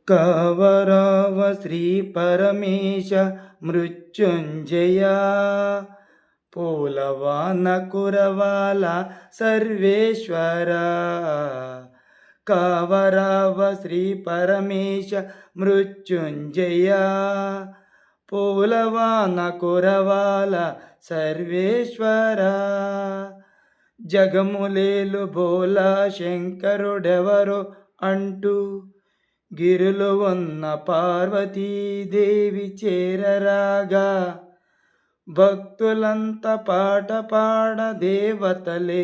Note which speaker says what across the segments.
Speaker 1: కవరావ శ్రీ పరమేశ మృత్యుంజయ పూలవాన కురవాల సర్వేశ్వర కవరావ శ్రీ పరమేశ మృత్యుంజయ పూలవాన కురవాల సర్వేశ్వర జగములేలు బోలా శంకరుడెవరో అంటూ గిరులు ఉన్న పార్వతీదేవి చేరరాగా భక్తులంతా పాట పాడ దేవతలే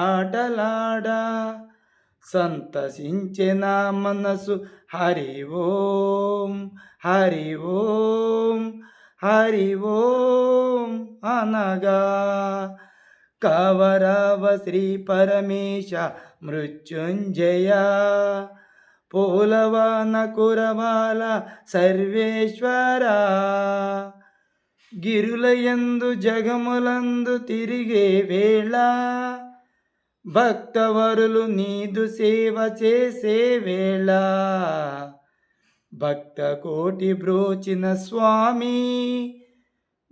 Speaker 1: ఆటలాడా సంతసించిన మనసు హరి ఓం హరి ఓం హరి ఓం అనగా కవరావ శ్రీ పరమేశ మృత్యుంజయ పూలవాన కురవాల సర్వేశ్వర గిరులయందు జగములందు తిరిగే వేళ భక్తవరులు నీదు సేవ చేసే వేళ భక్త కోటి బ్రోచిన స్వామి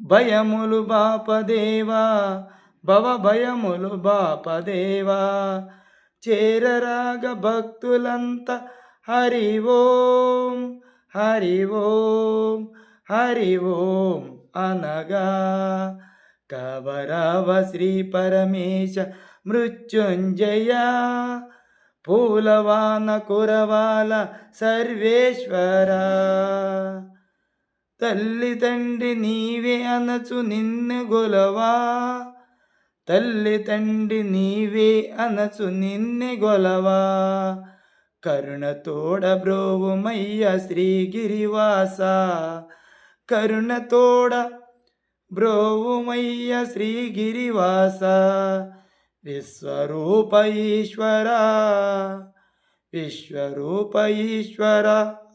Speaker 1: భయములు బాపదేవా భవ భయములు బాపదేవా చేరరాగ భక్తులంతా హరి ఓం హరి ఓం హరి ఓం అనగా కవరావ శ్రీ పరమేశ మృత్యుంజయ పూలవాన కురవాల సర్వేశ్వర తల్లి తండ్రి నీవే అనచు నిన్ను గొలవా తల్లి తండ్రి నీవే అనచు నిన్ను గొలవా కరుణతోడ బ్రోవుమయ్య శ్రీగిరివాస కరుణతోడ బ్రోవుమయ్య శ్రీగిరివాస విశ్వరూప ఈశ్వర విశ్వరూప ఈశ్వర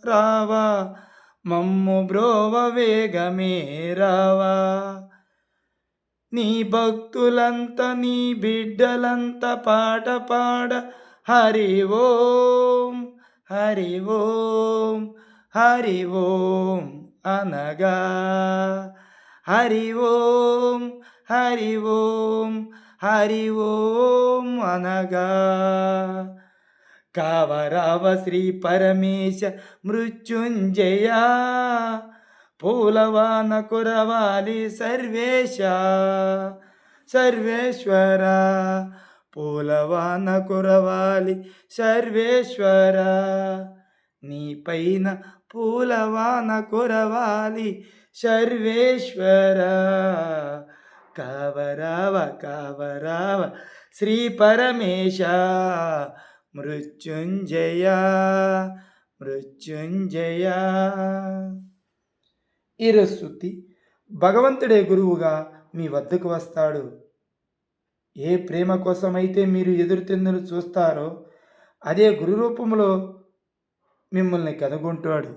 Speaker 1: రావా మమ్ము బ్రోవ వేగమే రావా నీ భక్తులంతా నీ బిడ్డలంతా పాట పాడ హరి ఓం హరి ఓం హరి ఓం అనగా హరి ఓం హరి ఓం హరి ఓం అనగా కవరావ శ్రీ పరమేశ మృత్యుంజయ పూలవాన కురవాలి సర్వేశ సర్వేశ్వర పూలవాన కురవాలి సర్వేశ్వర నీ పైన పూలవాన కురవాలి సర్వేశ్వర కవరావ కవరావ శ్రీ పరమేశ మృత్యుంజయ మృత్యుంజయ. ఈరస్తుతి భగవంతుడే గురువుగా మీ వద్దకు వస్తాడు. ఏ ప్రేమ కోసమైతే మీరు ఎదురుతెన్నులు చూస్తారో అదే గురు రూపంలో మిమ్మల్ని కనుగొంటాడు.